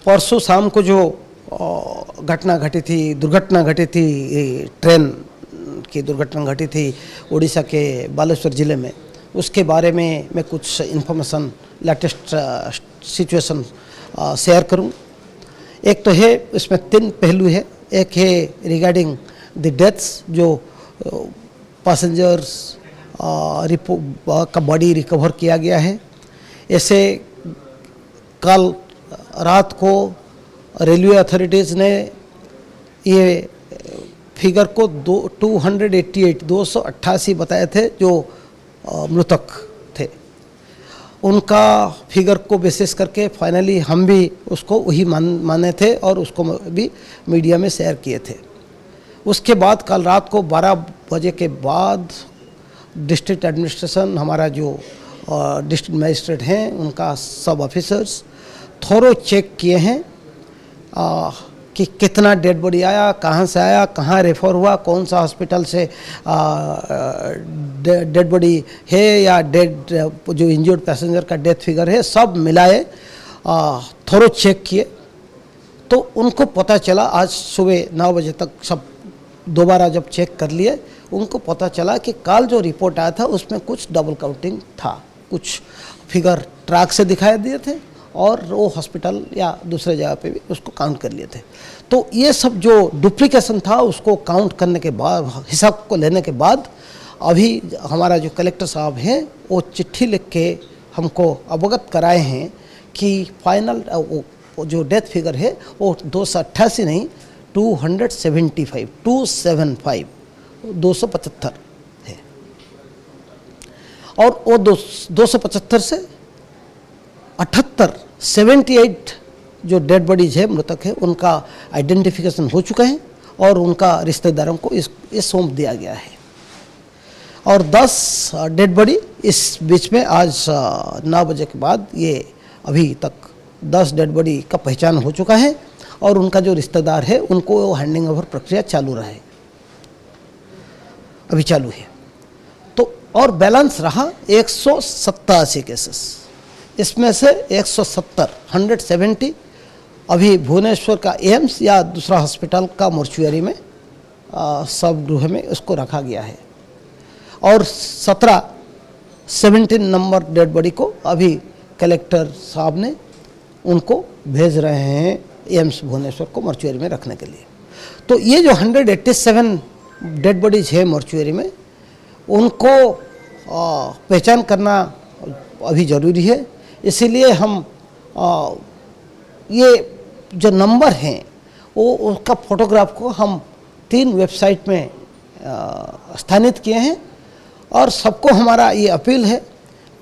परसों शाम को जो घटना घटी थी, दुर्घटना घटी थी, ट्रेन की दुर्घटना घटी थी उड़ीसा के बालेश्वर ज़िले में, उसके बारे में मैं कुछ इन्फॉर्मेशन, लेटेस्ट सिचुएशन शेयर करूं। एक तो है, इसमें 3 पहलू है। एक है रिगार्डिंग द डेथ्स, जो पैसेंजर्स का बॉडी रिकवर किया गया है। ऐसे कल रात को रेलवे अथॉरिटीज़ ने ये फिगर को 288 बताए थे जो मृतक थे। उनका फिगर को बेसिस करके फाइनली हम भी उसको वही माने थे और उसको भी मीडिया में शेयर किए थे। उसके बाद कल रात को 12 बजे के बाद डिस्ट्रिक्ट एडमिनिस्ट्रेशन, हमारा जो डिस्ट्रिक्ट मजिस्ट्रेट हैं, उनका सब ऑफिसर्स थोरो चेक किए हैं कि कितना डेड बॉडी आया, कहाँ से आया, कहाँ रेफर हुआ, कौन सा हॉस्पिटल से डेड बॉडी है या डेड जो इंजर्ड पैसेंजर का डेथ फिगर है, सब मिलाए थोरो चेक किए। तो उनको पता चला, आज सुबह 9 बजे तक सब दोबारा जब चेक कर लिए, उनको पता चला कि कल जो रिपोर्ट आया था उसमें कुछ डबल काउंटिंग था। कुछ फिगर ट्रैक से दिखाई दिए थे और वो हॉस्पिटल या दूसरे जगह पे भी उसको काउंट कर लिए थे। तो ये सब जो डुप्लीकेशन था उसको काउंट करने के बाद, हिसाब को लेने के बाद, अभी हमारा जो कलेक्टर साहब हैं वो चिट्ठी लिख के हमको अवगत कराए हैं कि फाइनल जो डेथ फिगर है वो 288 नहीं, 275 है। और वो 275 से 78 जो डेड बॉडीज है, मृतक है, उनका आइडेंटिफिकेशन हो चुका है और उनका रिश्तेदारों को ये सौंप दिया गया है। और 10 डेड बॉडी इस बीच में आज 9 बजे के बाद, ये अभी तक 10 डेड बॉडी का पहचान हो चुका है और उनका जो रिश्तेदार है उनको हैंडिंग ओवर प्रक्रिया चालू रहा है, अभी चालू है। तो और बैलेंस रहा 187 केसेस। इसमें से 170 अभी भुवनेश्वर का एम्स या दूसरा हॉस्पिटल का मोर्चुअरी में सब गृह में उसको रखा गया है। और 17 नंबर डेड बॉडी को अभी कलेक्टर साहब ने उनको भेज रहे हैं एम्स भुवनेश्वर को मोर्चुअरी में रखने के लिए। तो ये जो 187 डेड बॉडीज है मोर्चुअरी में, उनको पहचान करना अभी ज़रूरी है। इसीलिए हम ये जो नंबर हैं वो उसका फोटोग्राफ को हम 3 वेबसाइट में स्थानित किए हैं। और सबको हमारा ये अपील है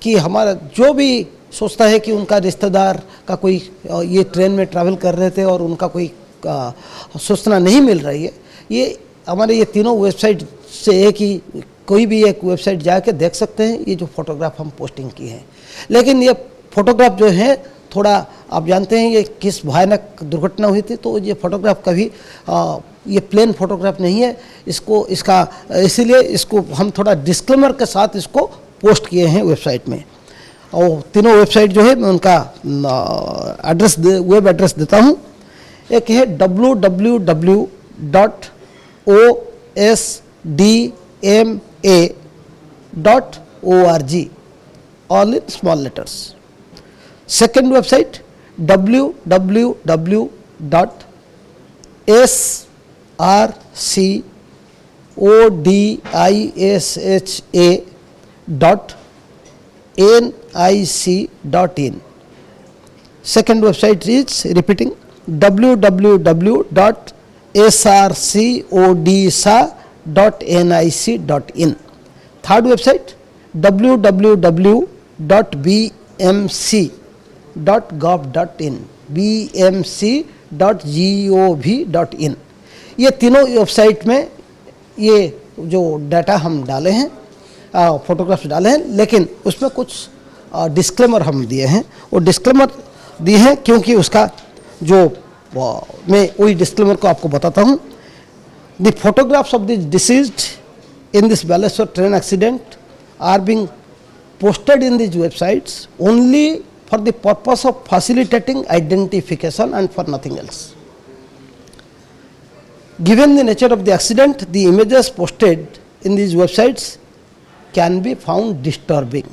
कि हमारा जो भी सोचता है कि उनका रिश्तेदार का कोई ये ट्रेन में ट्रैवल कर रहे थे और उनका कोई सूचना नहीं मिल रही है, ये हमारे ये तीनों वेबसाइट से एक ही, कोई भी एक वेबसाइट जाके देख सकते हैं ये जो फोटोग्राफ हम पोस्टिंग की है। लेकिन ये फोटोग्राफ जो है थोड़ा, आप जानते हैं ये किस भयानक दुर्घटना हुई थी, तो ये फोटोग्राफ कभी ये प्लेन फोटोग्राफ नहीं है, इसीलिए इसको हम थोड़ा डिस्क्लेमर के साथ इसको पोस्ट किए हैं वेबसाइट में। और तीनों वेबसाइट जो है मैं उनका वेब एड्रेस देता हूँ। एक है www.osdma.org, all in small letters. Second website www.srcodisha.nic.in. Second website is repeating www.srcodisha.nic.in. Third website www.bmc.gov.in, bmc.gov.in. ये तीनों वेबसाइट में ये जो डाटा हम डाले हैं, फोटोग्राफ्स डाले हैं, लेकिन उसमें कुछ डिस्क्लेमर हम दिए हैं। वो डिस्क्लेमर दिए हैं क्योंकि उसका जो मैं वही डिस्क्लेमर को आपको बताता हूँ। The photographs of the deceased in this Baleswar train accident are being posted in these websites only for the purpose of facilitating identification and for nothing else. Given the nature of the accident, the images posted in these websites can be found disturbing.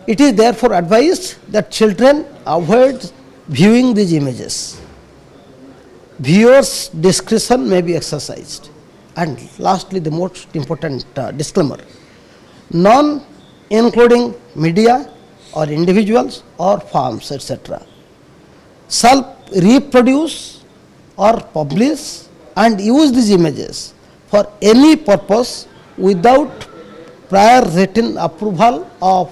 It is therefore advised that children avoid viewing these images. Viewers' discretion may be exercised. And lastly, the most important disclaimer: none, including media or individuals or firms, etc., shall reproduce or publish and use these images for any purpose without prior written approval of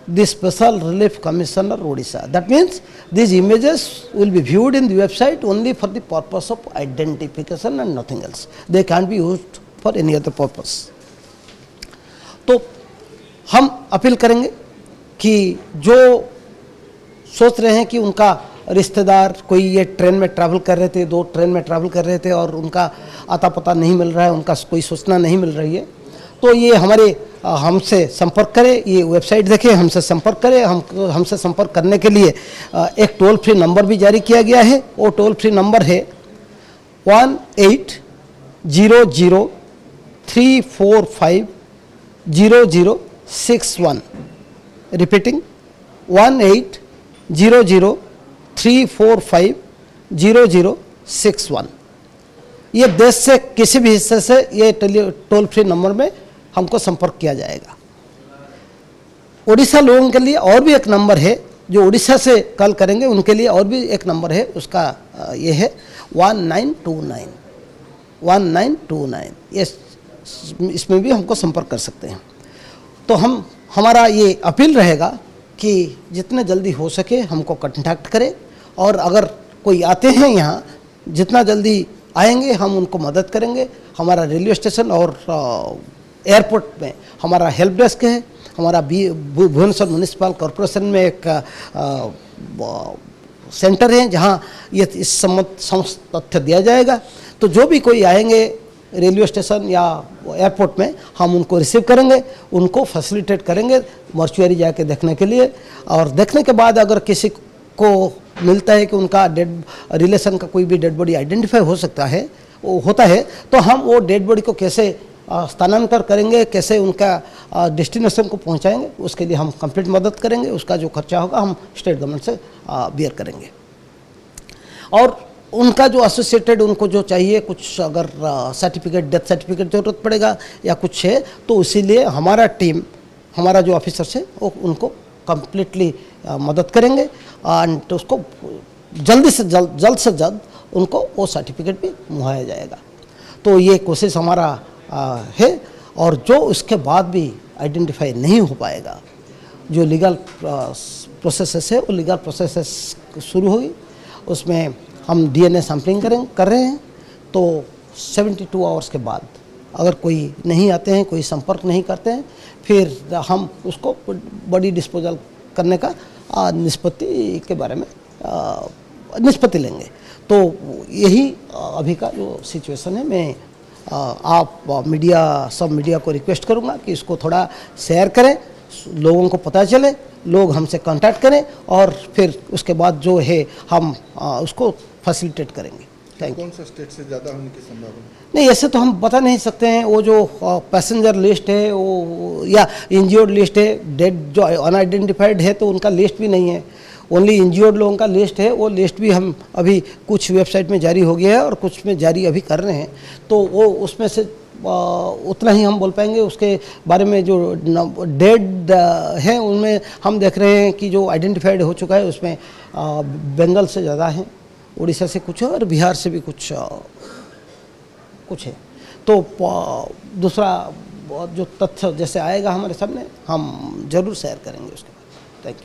the Special Relief Commissioner Odisha. That means these images will be viewed in the website only for the purpose of identification and nothing else. They can't be used for any other purpose. तो हम appeal करेंगे कि जो सोच रहे हैं कि उनका रिश्तेदार कोई ये ट्रेन में ट्रैवल कर रहे थे, 2 ट्रेन में ट्रैवल कर रहे थे और उनका आता पता नहीं मिल रहा है, उनका कोई सूचना नहीं मिल रही है, तो ये हमसे संपर्क करें, ये वेबसाइट देखें, हमसे संपर्क करें। हमसे संपर्क करने के लिए एक टोल फ्री नंबर भी जारी किया गया है। वो टोल फ्री नंबर है 1800-345-0061। रिपीटिंग 1800-345-0061। ये देश से किसी भी हिस्से से ये टोल फ्री नंबर में हमको संपर्क किया जाएगा। ओडिशा लोगों के लिए और भी एक नंबर है, जो ओडिशा से कॉल करेंगे उनके लिए और भी एक नंबर है, उसका ये है 1929। ये इसमें भी हमको संपर्क कर सकते हैं। तो हमारा ये अपील रहेगा कि जितने जल्दी हो सके हमको कांटेक्ट करें, और अगर कोई आते हैं यहाँ, जितना जल्दी आएंगे हम उनको मदद करेंगे। हमारा रेलवे स्टेशन और एयरपोर्ट में हमारा हेल्प डेस्क है। हमारा भुवनेश्वर म्युनिसिपल कॉरपोरेशन में एक सेंटर है जहाँ ये इस समस्त तथ्य दिया जाएगा। तो जो भी कोई आएंगे रेलवे स्टेशन या एयरपोर्ट में, हम उनको रिसीव करेंगे, उनको फैसिलिटेट करेंगे मॉर्चुअरी जाके देखने के लिए। और देखने के बाद अगर किसी को मिलता है कि उनका डेड रिलेशन का कोई भी डेड बॉडी आइडेंटिफाई हो सकता है, वो होता है, तो हम वो डेड बॉडी को कैसे स्थानांतरण करेंगे, कैसे उनका डेस्टिनेशन को पहुंचाएंगे, उसके लिए हम कंप्लीट मदद करेंगे। उसका जो खर्चा होगा हम स्टेट गवर्नमेंट से बियर करेंगे। और उनका जो एसोसिएटेड उनको जो चाहिए कुछ, अगर सर्टिफिकेट, डेथ सर्टिफिकेट जरूरत पड़ेगा या कुछ है, तो इसीलिए हमारा टीम, हमारा जो ऑफिसर्स है वो उनको कम्प्लीटली मदद करेंगे। एंड उसको जल्द से जल्द उनको वो सर्टिफिकेट भी मुहैया जाएगा। तो ये कोशिश हमारा है। और जो उसके बाद भी आइडेंटिफाई नहीं हो पाएगा, जो लीगल प्रोसेसेस है, वो लीगल प्रोसेसेस शुरू होगी। उसमें हम डीएनए सैंपलिंग कर रहे हैं। तो 72 आवर्स के बाद अगर कोई नहीं आते हैं, कोई संपर्क नहीं करते हैं, फिर हम उसको बॉडी डिस्पोजल करने का निष्पत्ति के बारे में निष्पत्ति लेंगे। तो यही अभी का जो सिचुएशन है। मैं आप सब मीडिया को रिक्वेस्ट करूंगा कि इसको थोड़ा शेयर करें, लोगों को पता चले, लोग हमसे कांटेक्ट करें, और फिर उसके बाद जो है हम उसको फैसिलिटेट करेंगे। Thank you. कौन सा स्टेट से ज़्यादा होने की संभावना? नहीं, ऐसे तो हम बता नहीं सकते हैं। वो जो पैसेंजर लिस्ट है वो, या इंज्योर्ड लिस्ट है, डेड जो अनआइडेंटिफाइड है तो उनका लिस्ट भी नहीं है, ओनली इंज्योर्ड लोगों का लिस्ट है। वो लिस्ट भी हम अभी कुछ वेबसाइट में जारी हो गया है और कुछ में जारी अभी कर रहे हैं। तो वो उसमें से उतना ही हम बोल पाएंगे। उसके बारे में जो डेड है उनमें हम देख रहे हैं कि जो आइडेंटिफाइड हो चुका है उसमें बंगाल से ज़्यादा है, उड़ीसा से कुछ है और बिहार से भी कुछ है। तो दूसरा जो तथ्य जैसे आएगा हमारे सामने, हम जरूर शेयर करेंगे उसके बाद। Thank you.